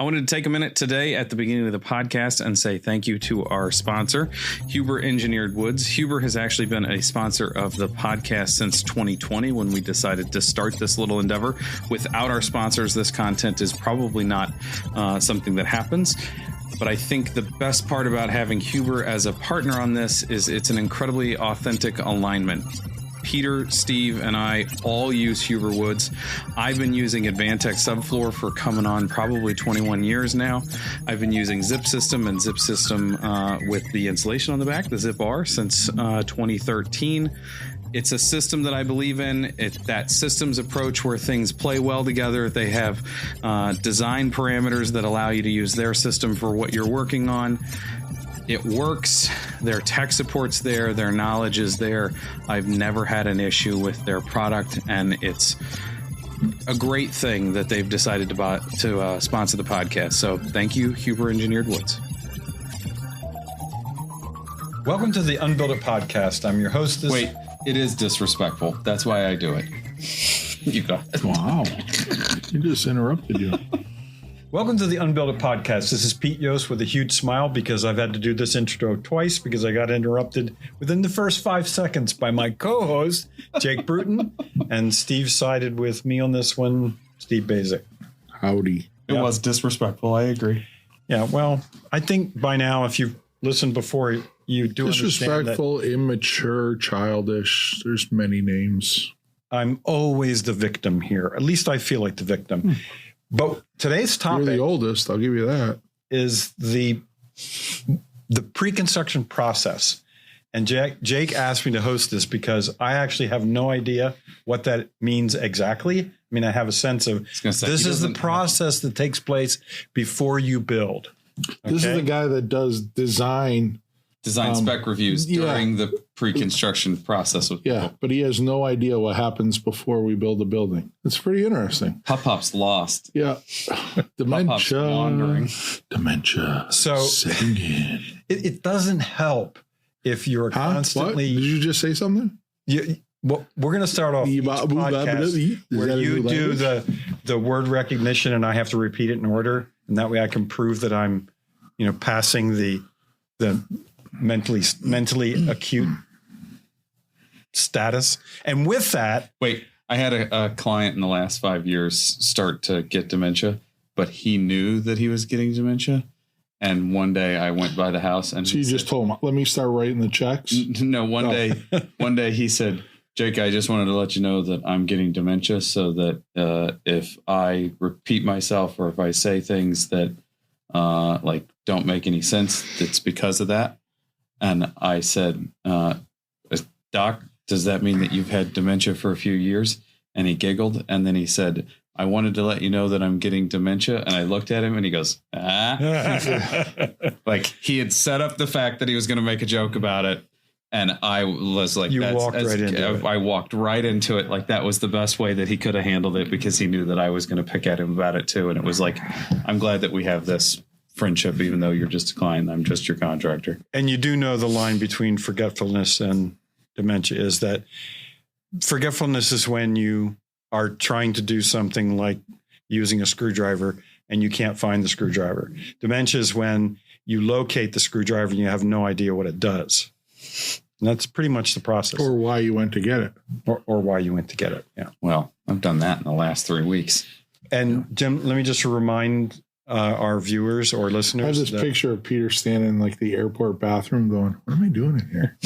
I wanted to take a minute today at the beginning of the podcast and say thank you to our sponsor, Huber Engineered Woods. Huber has actually been a sponsor of the podcast since 2020 when we decided to start this little endeavor. Without our sponsors, this content is probably not something that happens. But I think the best part about having Huber as a partner on this is it's an incredibly authentic alignment. Peter, Steve, and I all use Huber Woods. I've been using Advantech Subfloor for coming on probably 21 years now. I've been using Zip System and Zip System with the insulation on the back, the Zip R, since 2013. It's a system that I believe in. That systems approach where things play well together. They have design parameters that allow you to use their system for what you're working on. It works. Their tech support's there. Their knowledge is there. I've never had an issue with their product, and it's a great thing that they've decided to sponsor the podcast. So thank you, Huber Engineered Woods. Welcome to the Unbuilt It podcast. I'm your host. Wait, it is disrespectful. That's why I do it. You go. Wow. You just interrupted you. Welcome to the Unbuilt It podcast. This is Pete Yost with a huge smile because I've had to do this intro twice because I got interrupted within the first 5 seconds by my co-host, Jake Bruton, and Steve sided with me on this one, Steve Basic. Howdy. It was disrespectful. I agree. Yeah, well, I think by now, if you've listened before, you do disrespectful, understand that immature, childish. There's many names. I'm always the victim here. At least I feel like the victim. But today's topic, you're the oldest, I'll give you that, is the pre-construction process. And Jake asked me to host this because I actually have no idea what that means exactly. I mean, I have a sense of this is the process that takes place before you build. Okay? This is the guy that does design spec reviews during the pre-construction process with people. But he has no idea what happens before we build a building. It's pretty interesting. Pop-Pop's lost. Yeah. Dementia. Wandering. Dementia. So setting in. It doesn't help if you're constantly. What? Did you just say something? Well, we're going to start off each podcast where you do the word recognition and I have to repeat it in order. And that way I can prove that I'm, passing the mentally acute status. And with that, wait, I had a client in the last 5 years start to get dementia, but he knew that he was getting dementia. And one day I went by the house and so you just told him, let me start writing the checks. No, one day he said, Jake, I just wanted to let you know that I'm getting dementia so that if I repeat myself or if I say things that don't make any sense, it's because of that. And I said, Doc, does that mean that you've had dementia for a few years? And he giggled. And then he said, I wanted to let you know that I'm getting dementia. And I looked at him and he goes, like he had set up the fact that he was going to make a joke about it. And I was like, I walked right into it. Like that was the best way that he could have handled it because he knew that I was going to pick at him about it too. And it was like, I'm glad that we have this friendship, even though you're just a client, I'm just your contractor. And you do know the line between forgetfulness and dementia is that forgetfulness is when you are trying to do something like using a screwdriver and you can't find the screwdriver. Dementia is when you locate the screwdriver and you have no idea what it does. And that's pretty much the process. Or why you went to get it. Or why you went to get it. Yeah. Well, I've done that in the last 3 weeks. And Jim, let me just remind our viewers or listeners. I have this picture of Peter standing in like the airport bathroom going, what am I doing in here?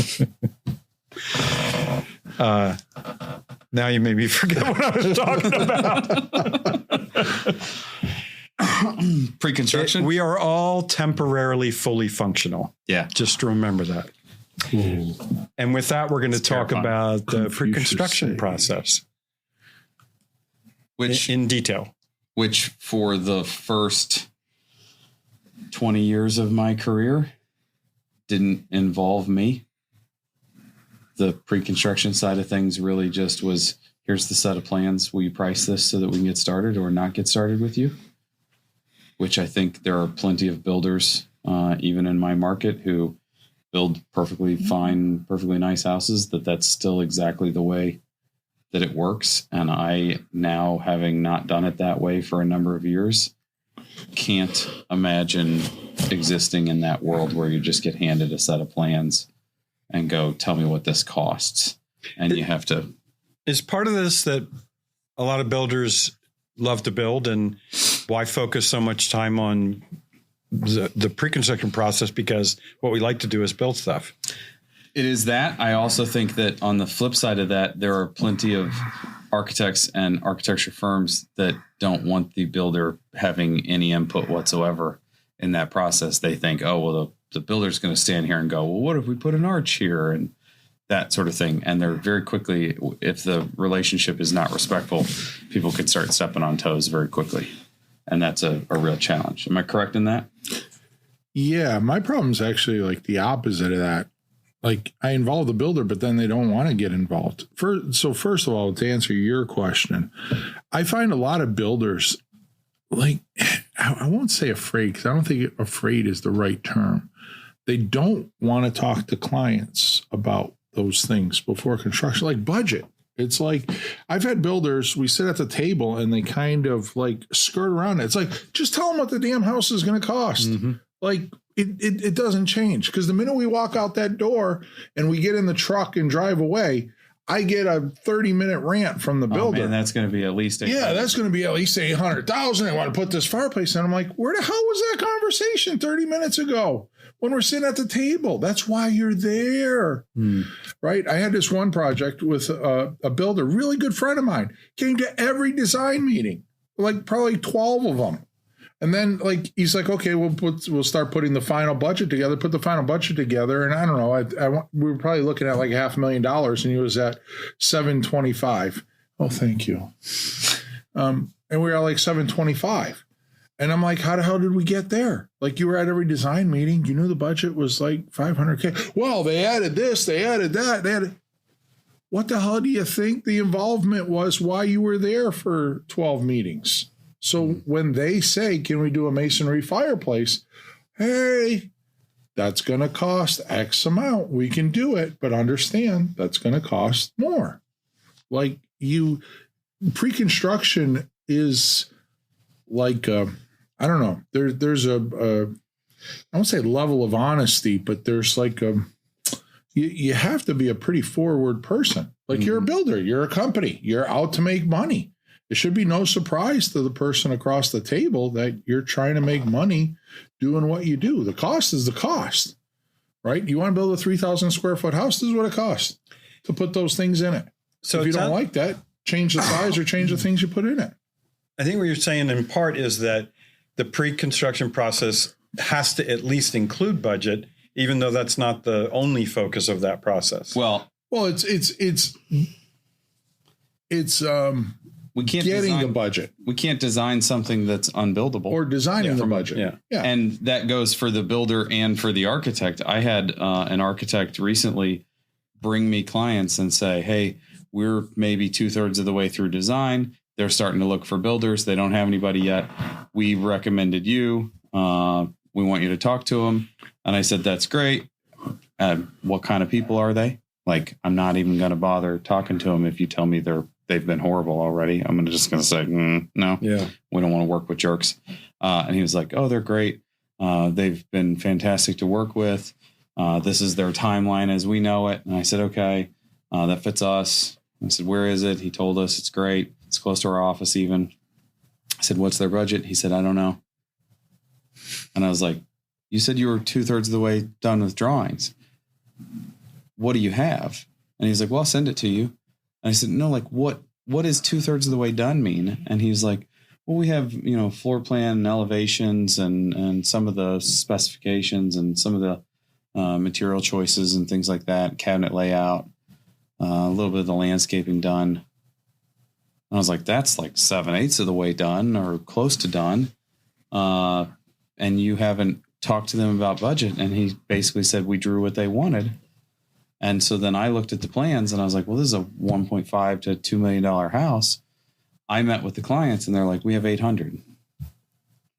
Now you made me forget what I was talking about. Pre-construction? We are all temporarily fully functional. Yeah. Just remember that. Ooh. And with that, we're going to talk about the pre-construction process. Which in detail. Which for the first 20 years of my career didn't involve me. The pre-construction side of things really just was, here's the set of plans. Will you price this so that we can get started or not get started with you? Which I think there are plenty of builders, even in my market, who build perfectly fine, perfectly nice houses, that's still exactly the way that it works. And I now, having not done it that way for a number of years, can't imagine existing in that world where you just get handed a set of plans and go, tell me what this costs. And you have to. Is part of this that a lot of builders love to build, and why focus so much time on the pre-construction process? Because what we like to do is build stuff. It is that. I also think that on the flip side of that, there are plenty of architects and architecture firms that don't want the builder having any input whatsoever in that process. They think, oh, well, the builder's going to stand here and go, well, what if we put an arch here and that sort of thing. And they're very quickly, if the relationship is not respectful, people can start stepping on toes very quickly. And that's a real challenge. Am I correct in that? Yeah, my problem is actually like the opposite of that. Like I involve the builder, but then they don't want to get involved. So first of all, to answer your question, I find a lot of builders, like, I won't say afraid, because I don't think afraid is the right term. They don't want to talk to clients about those things before construction, like budget. It's like I've had builders, we sit at the table and they kind of like skirt around it. It's like, just tell them what the damn house is going to cost. Mm-hmm. Like it doesn't change, because the minute we walk out that door and we get in the truck and drive away, I get a 30-minute rant from the builder. Man, that's going to be at least $800,000. Yeah, that's going to be at least $800,000. I want to put this fireplace in. I'm like, where the hell was that conversation 30 minutes ago when we're sitting at the table? That's why you're there, right? I had this one project with a builder, really good friend of mine, came to every design meeting, like probably 12 of them. And then, like, he's like, okay, we'll start putting the final budget together. Put the final budget together, and I don't know. We were probably looking at like $500,000, and he was at $725,000. Oh, thank you. And we were at like $725,000, and I'm like, how the hell did we get there? Like, you were at every design meeting. You knew the budget was like $500K. Well, they added this, they added that, they added. What the hell do you think the involvement was? Why you were there for 12 meetings? So when they say, can we do a masonry fireplace? Hey, that's going to cost X amount. We can do it, but understand that's going to cost more. Like pre-construction is like, I don't know, there's I won't say level of honesty, but there's like, you have to be a pretty forward person. Like you're a builder, you're a company, you're out to make money. It should be no surprise to the person across the table that you're trying to make money doing what you do. The cost is the cost, right? You want to build a 3,000 square foot house, this is what it costs to put those things in it. So if you don't like that, change the size or change the things you put in it. I think what you're saying in part is that the pre-construction process has to at least include budget, even though that's not the only focus of that process. Well, it's we can't getting the budget. We can't design something that's unbuildable. Or designing the budget. Yeah. And that goes for the builder and for the architect. I had an architect recently bring me clients and say, hey, we're maybe 2/3 of the way through design. They're starting to look for builders. They don't have anybody yet. We recommended you. We want you to talk to them. And I said, that's great. What kind of people are they? Like, I'm not even going to bother talking to them if you tell me they've been horrible already. I'm just going to say, no, we don't want to work with jerks. And he was like, oh, they're great. They've been fantastic to work with. This is their timeline as we know it. And I said, okay, that fits us. I said, where is it? He told us it's great. It's close to our office even. I said, what's their budget? He said, I don't know. And I was like, you said you were 2/3 of the way done with drawings. What do you have? And he's like, well, I'll send it to you. And I said, no, like what does 2/3 of the way done mean? And he's like, well, we have, floor plan and elevations and some of the specifications and some of the material choices and things like that, cabinet layout, a little bit of the landscaping done. And I was like, that's like 7/8 of the way done or close to done. And you haven't talked to them about budget. And he basically said, we drew what they wanted. And so then I looked at the plans and I was like, well, this is a $1.5 to $2 million house. I met with the clients and they're like, we have 800.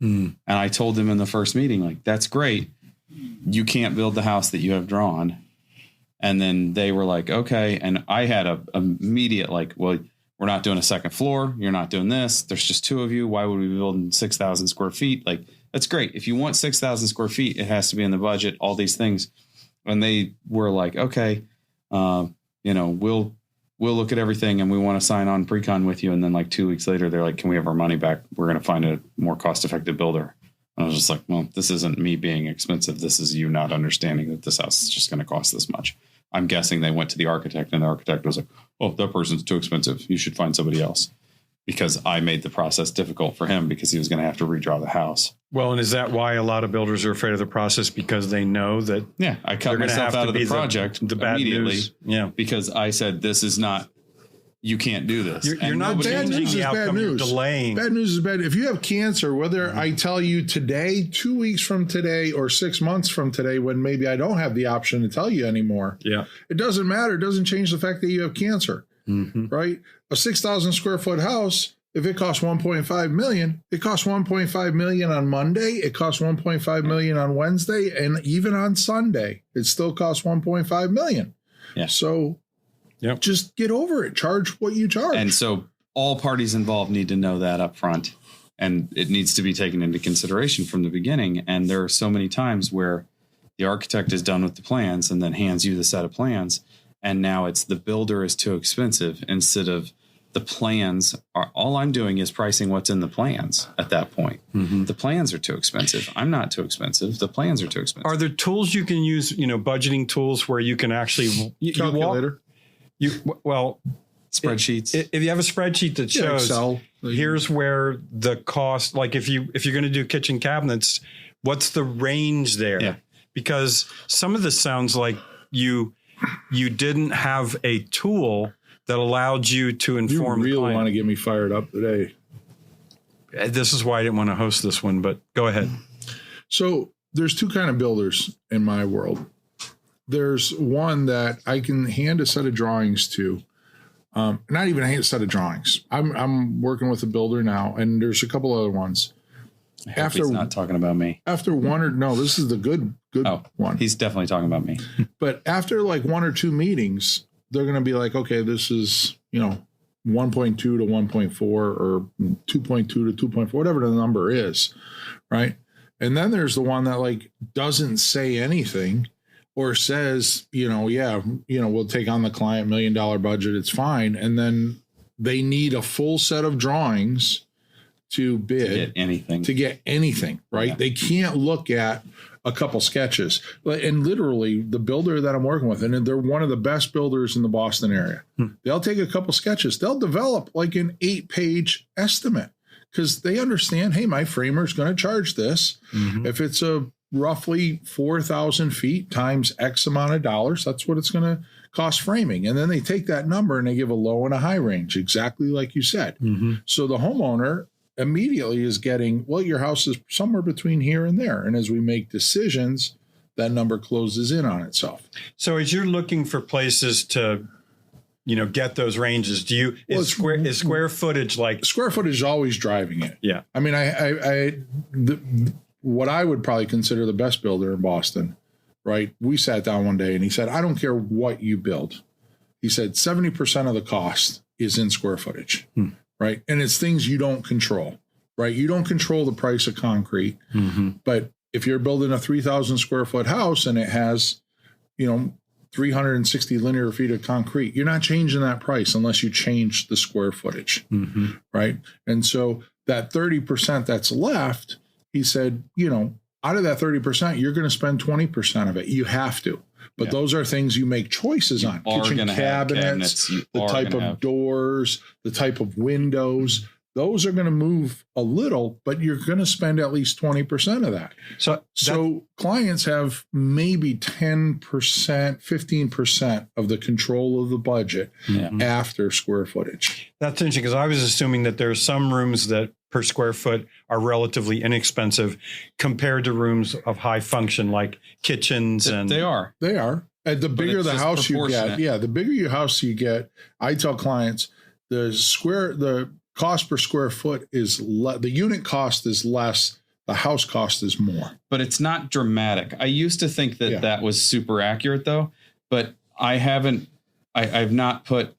And I told them in the first meeting, like, that's great. You can't build the house that you have drawn. And then they were like, okay. And I had a immediate like, well, we're not doing a second floor. You're not doing this. There's just two of you. Why would we be building 6,000 square feet? Like, that's great. If you want 6,000 square feet, it has to be in the budget, all these things. And they were like, okay, we'll look at everything and we want to sign on pre-con with you. And then like 2 weeks later, they're like, can we have our money back? We're going to find a more cost-effective builder. And I was just like, well, this isn't me being expensive. This is you not understanding that this house is just going to cost this much. I'm guessing they went to the architect and the architect was like, oh, that person's too expensive. You should find somebody else, because I made the process difficult for him because he was going to have to redraw the house. Well, and is that why a lot of builders are afraid of the process? Because they know that I cut myself out of the project the bad immediately. News. Yeah, because I said, this is not, you can't do this. You're not changing the outcome, you're delaying. Bad news is bad. If you have cancer, whether I tell you today, 2 weeks from today, or 6 months from today, when maybe I don't have the option to tell you anymore, it doesn't matter. It doesn't change the fact that you have cancer, right? A 6,000 square foot house, if it costs 1.5 million, it costs 1.5 million on Monday. It costs 1.5 million on Wednesday, and even on Sunday, it still costs 1.5 million. Yeah. So just get over it. Charge what you charge. And so all parties involved need to know that up front, and it needs to be taken into consideration from the beginning. And there are so many times where the architect is done with the plans and then hands you the set of plans, and now it's the builder is too expensive instead of the plans are. All I'm doing is pricing what's in the plans at that point. The plans are too expensive. I'm not too expensive. The plans are too expensive. Are there tools you can use, budgeting tools where you can actually calculator? Spreadsheets. If you have a spreadsheet that shows Excel, here's where the cost, like if you're going to do kitchen cabinets, what's the range there? Yeah. Because some of this sounds like you didn't have a tool that allowed you to inform. You really the client. want to get me fired up today. This is why I didn't want to host this one, but go ahead. So there's two kind of builders in my world. There's one that I can hand a set of drawings to, not even a set of drawings. I'm working with a builder now, and there's a couple other ones. He's not talking about me. After this is the good one. He's definitely talking about me. But after like one or two meetings, they're going to be like, okay, this is, 1.2 to 1.4 or 2.2 to 2.4, whatever the number is, right? And then there's the one that like doesn't say anything or says, we'll take on the client $1 million budget, it's fine. And then they need a full set of drawings to bid to get anything, right? Yeah. They can't look at a couple sketches. And literally the builder that I'm working with, and they're one of the best builders in the Boston area. They'll take a couple sketches. They'll develop like an 8-page estimate because they understand, hey, my framer's going to charge this. If it's a roughly 4,000 feet times X amount of dollars, that's what it's going to cost framing. And then they take that number and they give a low and a high range, exactly like you said. So the homeowner immediately is getting, well, your house is somewhere between here and there. And as we make decisions, that number closes in on itself. So as you're looking for places to, get those ranges, is square footage like? Square footage is always driving it. Yeah. I mean, what I would probably consider the best builder in Boston, right? We sat down one day and he said, I don't care what you build. He said 70% of the cost is in square footage. Right. And it's things you don't control, right? You don't control the price of concrete. But if you're building a 3,000 square foot house and it has, 360 linear feet of concrete, you're not changing that price unless you change the square footage. Right. And so that 30% that's left, he said, out of that 30%, you're going to spend 20% of it. You have to. But those are things you make choices on. Kitchen cabinets, the type of doors, the type of windows. Those are going to move a little, but you're going to spend at least 20% of that. So clients have maybe 10%, 15% of the control of the budget after square footage. That's interesting because I was assuming that there are some rooms that per square foot are relatively inexpensive compared to rooms of high function like kitchens. And they are. And the bigger the house you get, the bigger your house you get, I tell clients the cost per square foot is the unit cost is less, the house cost is more. But it's not dramatic. I used to think that that was super accurate though, but I've not put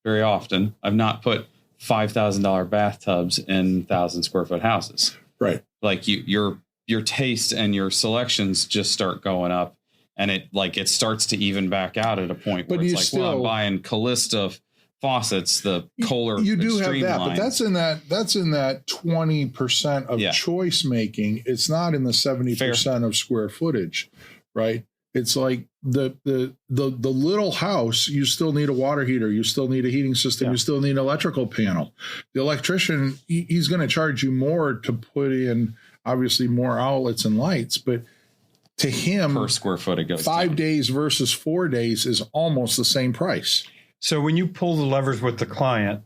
very often. I've not put $5,000 bathtubs in 1,000 square foot houses. Right. Like your taste and your selections just start going up, and it starts to even back out at a point where it's like, well, I'm buying Callista faucets, the Kohler. You do have that, line. but that's in that 20% of choice making. It's not in the 70% of square footage, right? It's like the little house, you still need a water heater, you still need a heating system, you still need an electrical panel. The electrician, he's going to charge you more to put in obviously more outlets and lights, but to him, per square foot, it goes 5 down. days versus 4 days is almost the same price. So when you pull the levers with the client,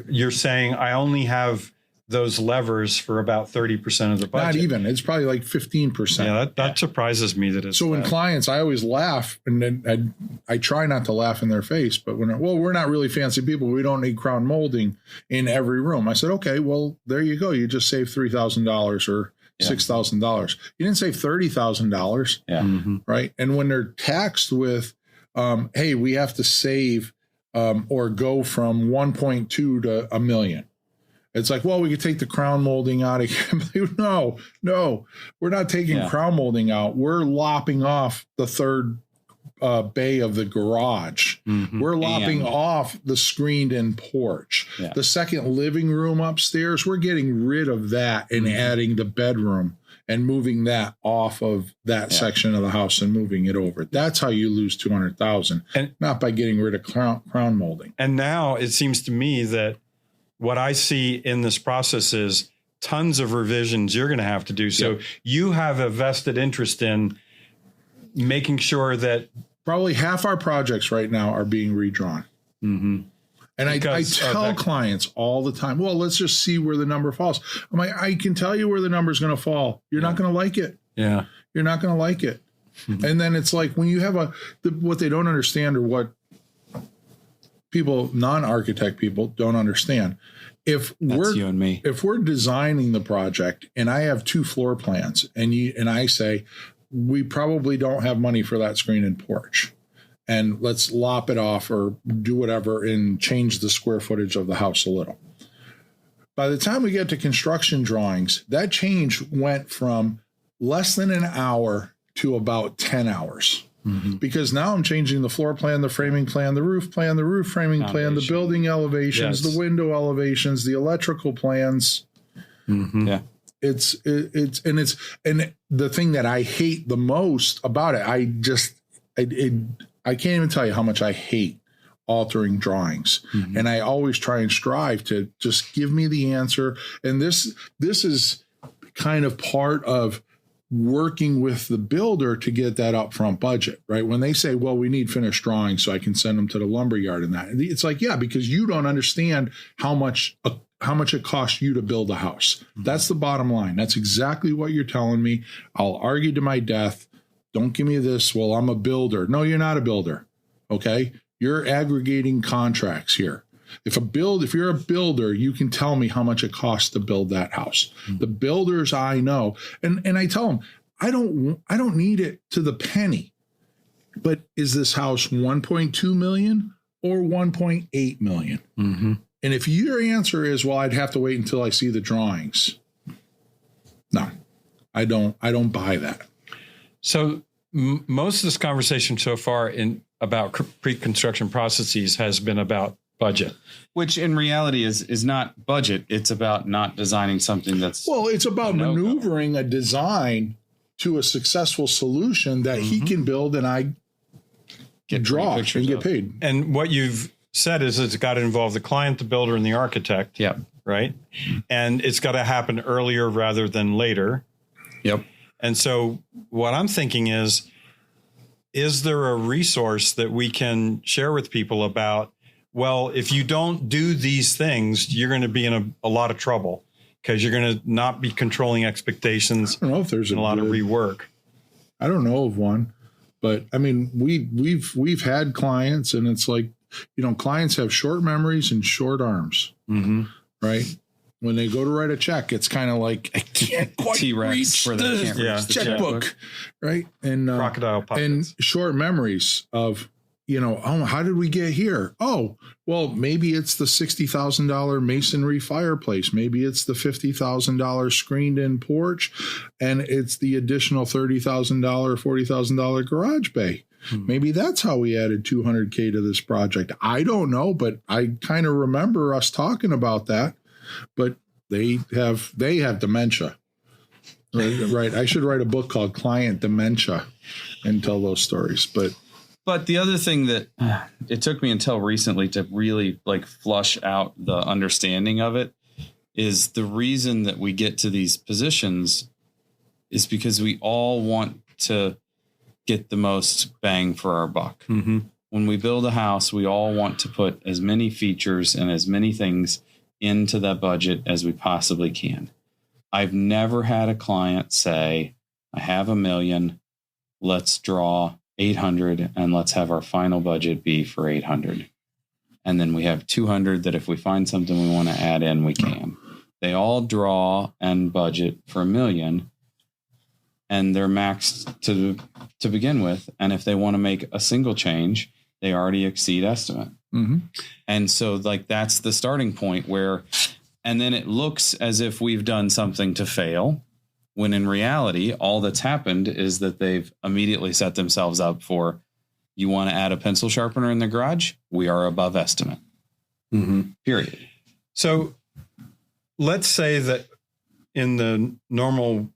you're saying I only have those levers for about 30% of the budget. Not even. It's probably like 15%. Yeah, that surprises me that it's so when clients, I always laugh, and then I try not to laugh in their face, but we're not really fancy people. We don't need crown molding in every room. I said, okay, well, there you go. You just saved $3,000 or $6,000. You didn't save $30,000. Yeah. Right. And when they're taxed with, hey, we have to save or go from 1.2 to $1 million. It's like, well, we could take the crown molding out. No, we're not taking crown molding out. We're lopping off the third bay of the garage. Mm-hmm. We're lopping off the screened-in porch. Yeah. The second living room upstairs, we're getting rid of that and adding the bedroom and moving that off of that section of the house and moving it over. That's how you lose $200,000, and not by getting rid of crown molding. And now it seems to me that what I see in this process is tons of revisions you're going to have to do. So you have a vested interest in making sure that probably half our projects right now are being redrawn. Mm-hmm. And I tell clients all the time, well, let's just see where the number falls. I'm like, I can tell you where the number is going to fall. You're not going to like it. Yeah. You're not going to like it. Mm-hmm. And then it's like when you have what they don't understand, or what people, non-architect people don't understand. If we're designing the project and I have 2 floor plans and I say, we probably don't have money for that screen and porch, and let's lop it off or do whatever and change the square footage of the house a little. By the time we get to construction drawings, that change went from less than an hour to about 10 hours. Mm-hmm. Because now I'm changing the floor plan, the framing plan, the roof framing plan, the building elevations, the window elevations, the electrical plans. Mm-hmm. Yeah. It's the thing that I hate the most about it. I can't even tell you how much I hate altering drawings. Mm-hmm. And I always try and strive to just give me the answer. And this is kind of part of working with the builder to get that upfront budget, right? When they say, well, we need finished drawings so I can send them to the lumber yard and that, it's like, yeah, because you don't understand how much it costs you to build a house. Mm-hmm. That's the bottom line. That's exactly what you're telling me. I'll argue to my death. Don't give me this. Well, I'm a builder. No, you're not a builder. Okay. You're aggregating contracts here. If you're a builder, you can tell me how much it costs to build that house. Mm-hmm. The builders I know, and I tell them, I don't need it to the penny, but is this house 1.2 million or 1.8 million? Mm-hmm. And if your answer is, well, I'd have to wait until I see the drawings. No, I don't buy that. So most of this conversation so far about pre-construction processes has been about budget, which in reality is not budget. It's about not designing something that's it's about maneuvering a design to a successful solution that he can build and I can draw and get paid. And what you've said is it's got to involve the client, the builder, and the architect. Yeah. Right. And it's got to happen earlier rather than later. Yep. And so what I'm thinking is there a resource that we can share with people about, well, if you don't do these things, you're going to be in a lot of trouble because you're going to not be controlling expectations. I don't know if there's a lot of rework. I don't know of one, but I mean, we've had clients, and it's like, clients have short memories and short arms, right? When they go to write a check, it's kind of like, I can't quite T-Rex reach for the checkbook, right? And crocodile puppets. and short memories of, oh, how did we get here? Oh, well, maybe it's the $60,000 masonry fireplace. Maybe it's the $50,000 screened in porch, and it's the additional $30,000, $40,000 garage bay. Maybe that's how we added $200K to this project. I don't know, but I kind of remember us talking about that. But they have dementia. Right. I should write a book called Client Dementia and tell those stories. But the other thing that it took me until recently to really like flush out the understanding of it is the reason that we get to these positions is because we all want to get the most bang for our buck. Mm-hmm. When we build a house, we all want to put as many features and as many things into that budget as we possibly can. I've never had a client say, I have $1 million, let's draw 800 and let's have our final budget be for 800. And then we have 200 that if we find something we want to add in, we can. They all draw and budget for $1 million and they're maxed to begin with. And if they want to make a single change, they already exceed estimate. Mm-hmm. And so like, that's the starting point where, and then it looks as if we've done something to fail, when in reality, all that's happened is that they've immediately set themselves up for, you want to add a pencil sharpener in the garage? We are above estimate. Mm-hmm. Period. So let's say that in the normal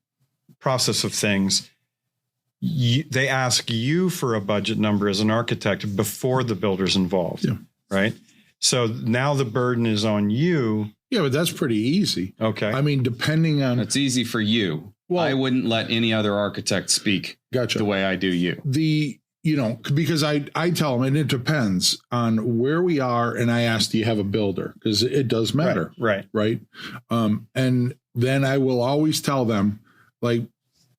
process of things, they ask you for a budget number as an architect before the builder's involved, right? So now the burden is on you. Yeah, but that's pretty easy. Okay. I mean, depending on... It's easy for you. Well, I wouldn't let any other architect speak the way I do you. Because I tell them, and it depends on where we are, and I ask, do you have a builder? Because it does matter. Right. And then I will always tell them, like,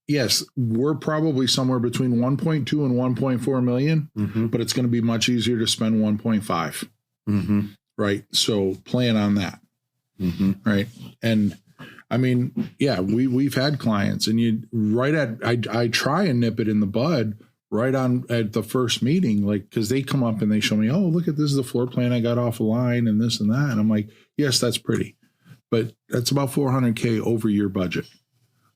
yes, we're probably somewhere between 1.2 and 1.4 million, but it's going to be much easier to spend 1.5. Mm-hmm. Right. So plan on that. Mm-hmm. Right. And I mean, yeah, we've had clients and I try and nip it in the bud right on at the first meeting, like, cause they come up and they show me, oh, look at this is the floor plan I got off a line and this and that. And I'm like, yes, that's pretty, but that's about $400K over your budget.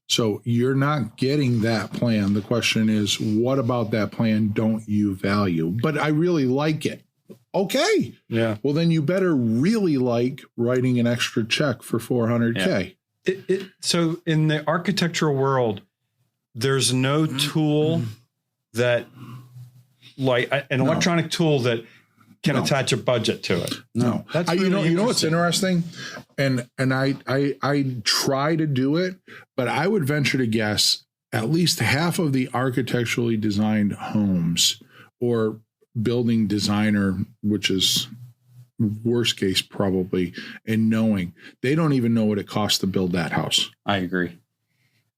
So you're not getting that plan. The question is, what about that plan don't you value? But I really like it. Okay. Yeah. Well, then you better really like writing an extra check for $400K. Yeah. So in the architectural world, there's no tool that, like an electronic tool that can attach a budget to it. No. That's really you know what's interesting? And I try to do it, but I would venture to guess at least half of the architecturally designed homes or building designer, which is worst case probably, and knowing they don't even know what it costs to build that house. I agree.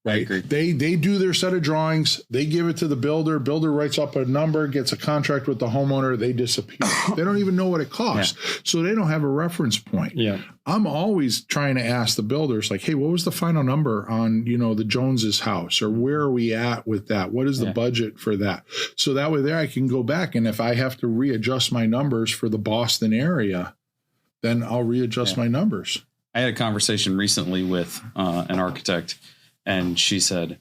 Right. I agree. They do their set of drawings. They give it to the builder. Builder writes up a number, gets a contract with the homeowner. They disappear. They don't even know what it costs. Yeah. So they don't have a reference point. Yeah. I'm always trying to ask the builders like, hey, what was the final number on, the Jones's house, or where are we at with that? What is the budget for that? So that way there I can go back. And if I have to readjust my numbers for the Boston area, then I'll readjust my numbers. I had a conversation recently with an architect. And she said,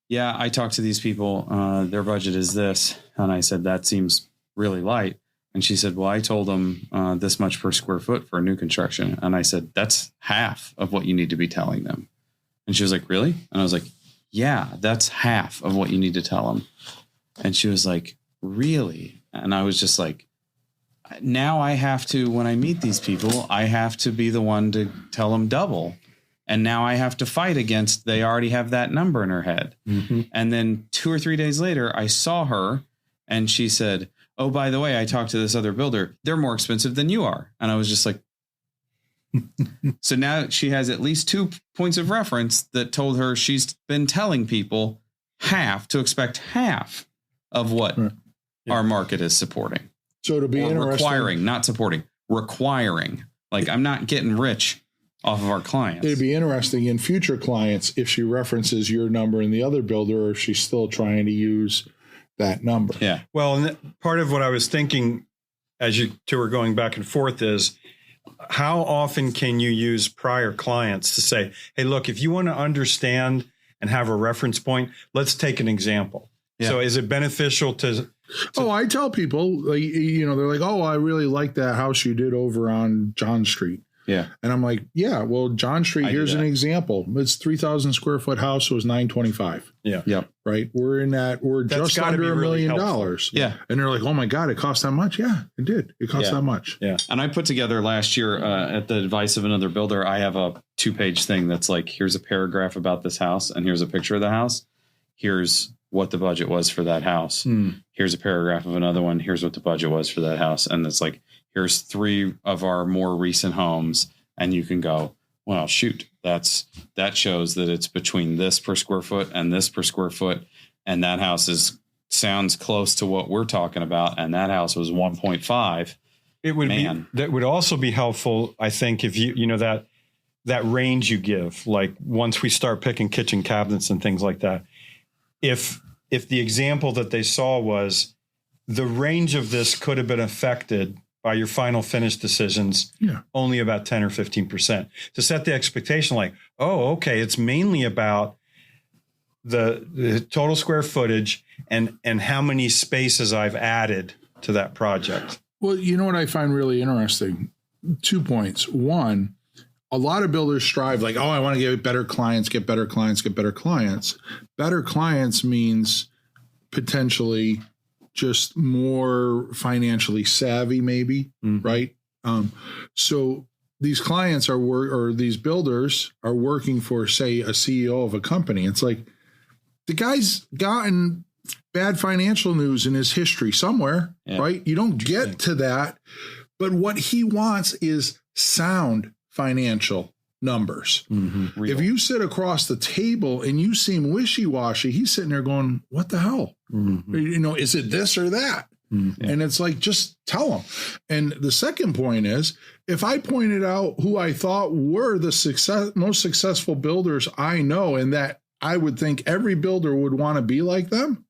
yeah, I talked to these people. Their budget is this. And I said, that seems really light. And she said, well, I told them this much per square foot for a new construction. And I said, that's half of what you need to be telling them. And she was like, really? And I was like, yeah, that's half of what you need to tell them. And she was like, really? And I was just like, now I have to, when I meet these people, I have to be the one to tell them double. And now I have to fight against, they already have that number in her head. Mm-hmm. And then 2 or 3 days later, I saw her and she said, oh, by the way, I talked to this other builder. They're more expensive than you are. And I was just like, so now she has at least 2 points of reference that told her she's been telling people to expect half of what our market is supporting. So to be interesting. Requiring, not supporting, requiring. Like I'm not getting rich off of our clients. It'd be interesting in future clients if she references your number and the other builder, or if she's still trying to use that number. Yeah. Well, and part of what I was thinking as you two are going back and forth is how often can you use prior clients to say, hey, look, if you want to understand and have a reference point, let's take an example. Yeah. So is it beneficial to Oh, I tell people, like, they're like, oh, I really like that house you did over on John Street. Yeah. And I'm like, yeah, well, John Street, here's an example. It's 3,000 square foot house. So it was 925. Yeah. Yep. Right. We're just under $1 million. Yeah. And they're like, oh my God, it cost that much. Yeah, it did. It cost that much. Yeah. And I put together last year at the advice of another builder, I have a 2-page thing that's like, here's a paragraph about this house and here's a picture of the house. Here's what the budget was for that house. Here's a paragraph of another one. Here's what the budget was for that house. And it's like, here's 3 of our more recent homes. And you can go, well, shoot, that shows that it's between this per square foot and this per square foot. And that house sounds close to what we're talking about. And that house was 1.5. It would that would also be helpful, I think, if that range you give, like once we start picking kitchen cabinets and things like that, if the example that they saw was the range of this could have been affected by your final finish decisions, only about 10 or 15%, to set the expectation like, oh, okay, it's mainly about the total square footage and how many spaces I've added to that project. Well, you know what I find really interesting? 2 points. One, a lot of builders strive like, oh, I want to get better clients, get better clients, get better clients. Better clients means potentially just more financially savvy, maybe, right? So these clients or these builders are working for, say, a CEO of a company. It's like the guy's gotten bad financial news in his history somewhere, right? You don't get to that. But what he wants is sound financial numbers. If you sit across the table and you seem wishy-washy, he's sitting there going, what the hell? Is it this or that? And it's like, just tell him. And the second point is, if I pointed out who I thought were the most successful builders I know, and that I would think every builder would want to be like them,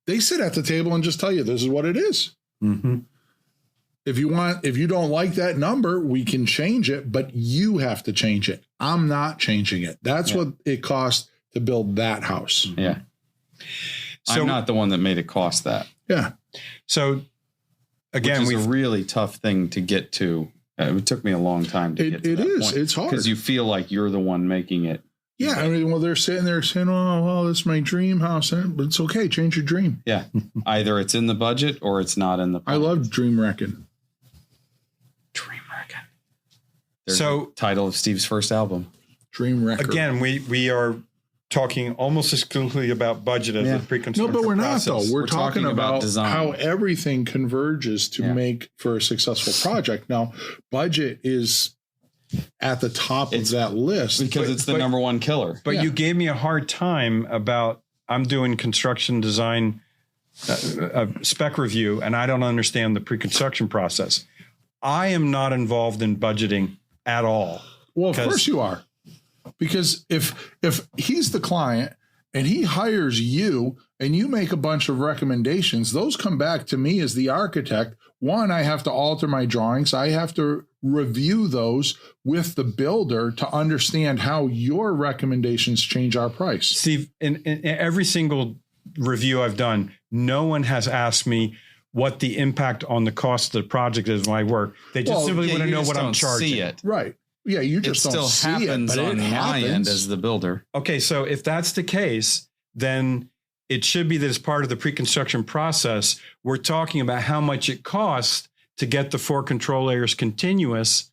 they sit at the table and just tell you, this is what it is. If you don't like that number, we can change it, but you have to change it. I'm not changing it. That's what it costs to build that house. Yeah. So, I'm not the one that made it cost that. Yeah. So again, it's a really tough thing to get to. It took me a long time to get to that point. It's hard. Because you feel like you're the one making it. Yeah. I mean, well, they're sitting there saying, oh, well, this is my dream house. But it's okay. Change your dream. Yeah. Either it's in the budget or it's not in the budget. I love dream wrecking. Dream wrecking. There's the title of Steve's first album. Dream wrecker. Again, we are talking almost exclusively about budget as a pre-construction. No, but we're process. not, though. We're talking about design. How everything converges to make for a successful project. Now, budget is at the top of that list. Because it's the number one killer. But you gave me a hard time about, I'm doing construction design spec review, and I don't understand the pre-construction process. I am not involved in budgeting at all. Well, of course you are. Because if he's the client and he hires you and you make a bunch of recommendations, those come back to me as the architect. One, I have to alter my drawings. I have to review those with the builder to understand how your recommendations change our price. Steve, in every single review I've done, no one has asked me what the impact on the cost of the project is when I work. They just simply want to know what I'm charging. See it. Right. Yeah, you just don't see it. It still happens on my end as the builder. Okay, so if that's the case, then it should be that as part of the pre-construction process, we're talking about how much it costs to get the 4 control layers continuous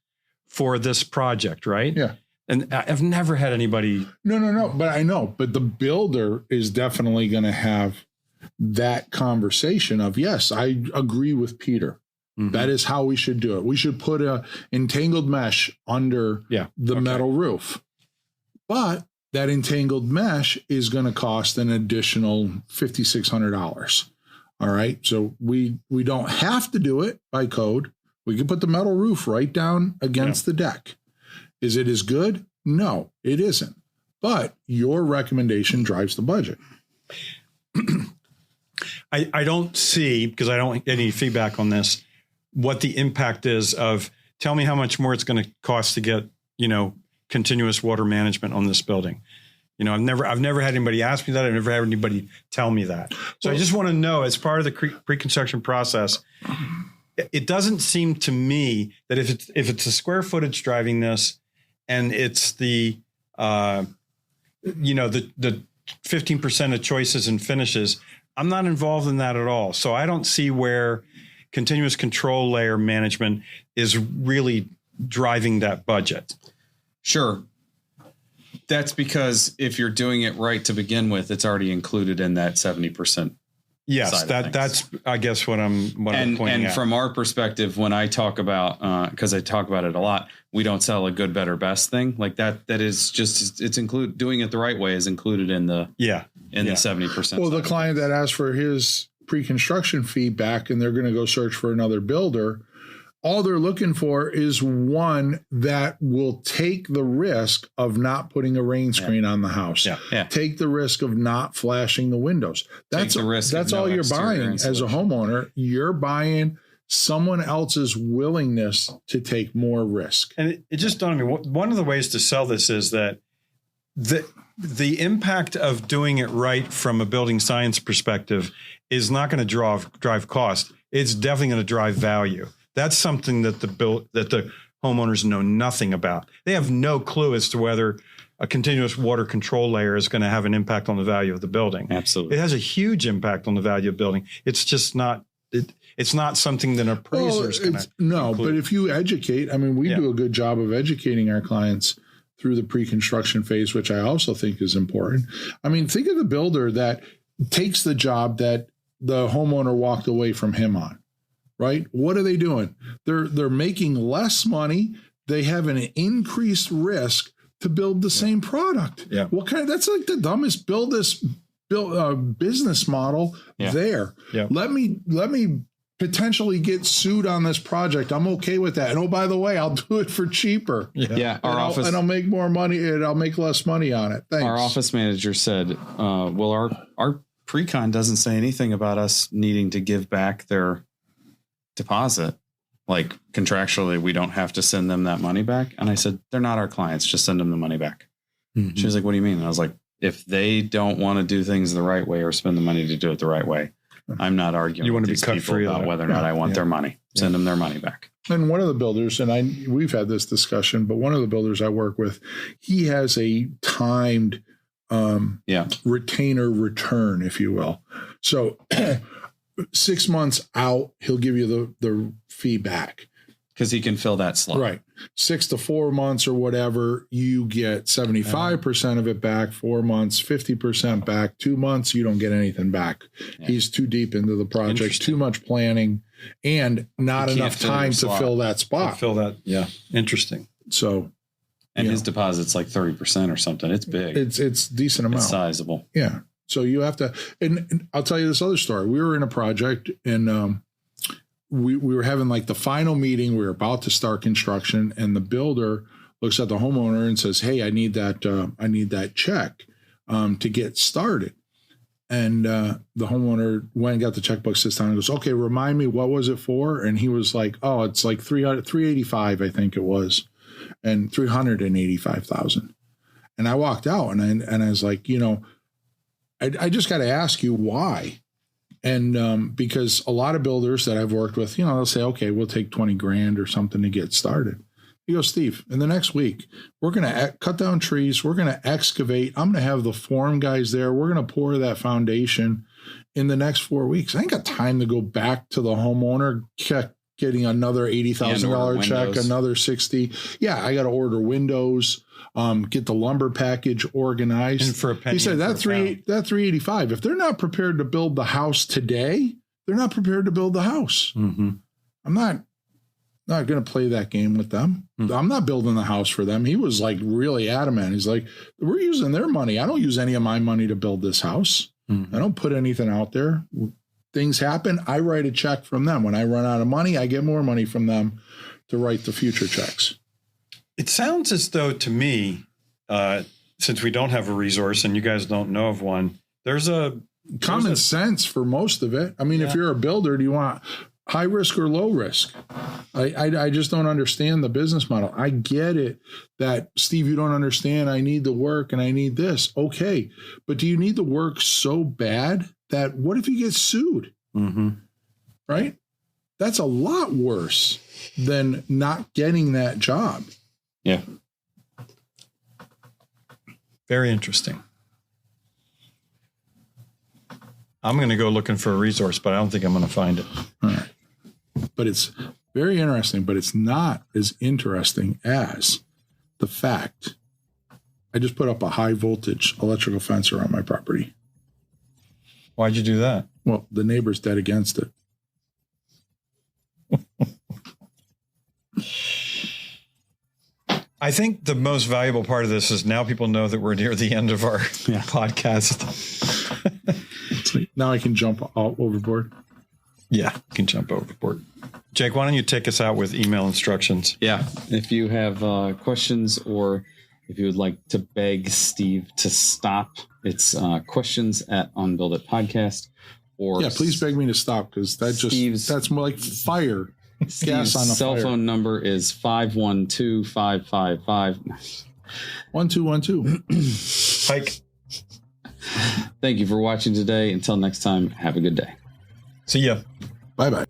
for this project, right? Yeah. And I've never had anybody. No. But I know. But the builder is definitely going to have that conversation of, yes, I agree with Peter. That is how we should do it. We should put a entangled mesh under the metal roof. But that entangled mesh is going to cost an additional $5,600. All right. So we don't have to do it by code. We can put the metal roof right down against the deck. Is it as good? No, it isn't. But your recommendation drives the budget. I don't see, because I don't get any feedback on this, what the impact is of, tell me how much more it's going to cost to get, continuous water management on this building. I've never had anybody ask me that. I've never had anybody tell me that. So I just want to know, as part of the pre-construction process, it doesn't seem to me that if it's the square footage driving this, and it's the 15% of choices and finishes, I'm not involved in that at all. So I don't see where continuous control layer management is really driving that budget. Sure. That's because if you're doing it right to begin with, it's already included in that 70%. Yes, that's I guess what I'm pointing out. And from our perspective, when I talk about, because I talk about it a lot, we don't sell a good, better, best thing like that. That is just, it's included. Doing it the right way is included in the the 70%. Well, the client that asked for his pre-construction feedback and they're going to go search for another builder, all they're looking for is one that will take the risk of not putting a rain screen on the house. Yeah. Take the risk of not flashing the windows. That's all you're buying as a homeowner. You're buying someone else's willingness to take more risk. And it just dawned on me, one of the ways to sell this is that the impact of doing it right from a building science perspective is not going to drive cost. It's definitely going to drive value. That's something that the homeowners know nothing about. They have no clue as to whether a continuous water control layer is going to have an impact on the value of the building. Absolutely. It has a huge impact on the value of the building. It's just not it's not something that an appraiser is going to include. But if you educate, we do a good job of educating our clients through the pre-construction phase, which I also think is important. Think of the builder that takes the job that the homeowner walked away from him on. Right? What are they doing? They're making less money. They have an increased risk to build the same product. Yeah. That's like the dumbest business model there. Yeah. Let me potentially get sued on this project. I'm okay with that. And oh, by the way, I'll do it for cheaper. Yeah. I'll make more money and I'll make less money on it. Thanks. Our office manager said, our pre-con doesn't say anything about us needing to give back their deposit. Like contractually, we don't have to send them that money back. And I said, they're not our clients. Just send them the money back. Mm-hmm. She was like, what do you mean? And I was like, if they don't want to do things the right way or spend the money to do it the right way, I'm not arguing. You want to be these cut people free about whether or not I want their money. Send them their money back. And one of the builders, and we've had this discussion, but one of the builders I work with, he has a timed retainer return, if you will. So 6 months out, he'll give you the feedback. Because he can fill that slot. Right. 6 to 4 months or whatever, you get 75% of it back. 4 months, 50% back. 2 months, you don't get anything back. Yeah. He's too deep into the project, too much planning, and not enough time to fill that spot. Interesting. So, and his deposit's like 30% or something. It's big. It's decent amount. It's sizable. Yeah. So you have to, and I'll tell you this other story. We were in a project and we were having like the final meeting. We were about to start construction, and the builder looks at the homeowner and says, "Hey, I need that check to get started." And the homeowner went and got the checkbook, sits down and goes, "Okay, remind me, what was it for?" And he was like, "Oh, it's like $385, I think it was, and $385,000." And I walked out and I was like, I just got to ask you why. And because a lot of builders that I've worked with, they'll say, okay, we'll take 20 grand or something to get started. He goes, Steve, in the next week, we're going to cut down trees. We're going to excavate. I'm going to have the form guys there. We're going to pour that foundation in the next 4 weeks. I ain't got time to go back to the homeowner, getting another $80,000 check, another 60. Yeah, I got to order windows. Get the lumber package organized. And for a penny, he said that $385. If they're not prepared to build the house today, they're not prepared to build the house. Mm-hmm. I'm not going to play that game with them. Mm-hmm. I'm not building the house for them. He was like really adamant. He's like, we're using their money. I don't use any of my money to build this house. Mm-hmm. I don't put anything out there. Things happen. I write a check from them. When I run out of money, I get more money from them to write the future checks. It sounds as though to me, since we don't have a resource and you guys don't know of one, there's a common sense for most of it. I mean, if you're a builder, do you want high risk or low risk? I just don't understand the business model. I get it that, Steve, you don't understand. I need the work and I need this. Okay. But do you need the work so bad that what if you get sued? Mm-hmm. Right? That's a lot worse than not getting that job. Yeah. Very interesting. I'm going to go looking for a resource, but I don't think I'm going to find it. All right. But it's very interesting, but it's not as interesting as the fact I just put up a high voltage electrical fence around my property. Why'd you do that? Well, the neighbor's dead against it. I think the most valuable part of this is now people know that we're near the end of our podcast. Now I can jump overboard. Yeah, you can jump overboard. Jake, why don't you take us out with email instructions? Yeah. If you have questions or if you would like to beg Steve to stop, it's questions@onbuilditpodcast. Or please beg me to stop, because that's more like fire. Steve's cell phone number is 512-555. 1212. Pike. Thank you for watching today. Until next time, have a good day. See ya. Bye-bye.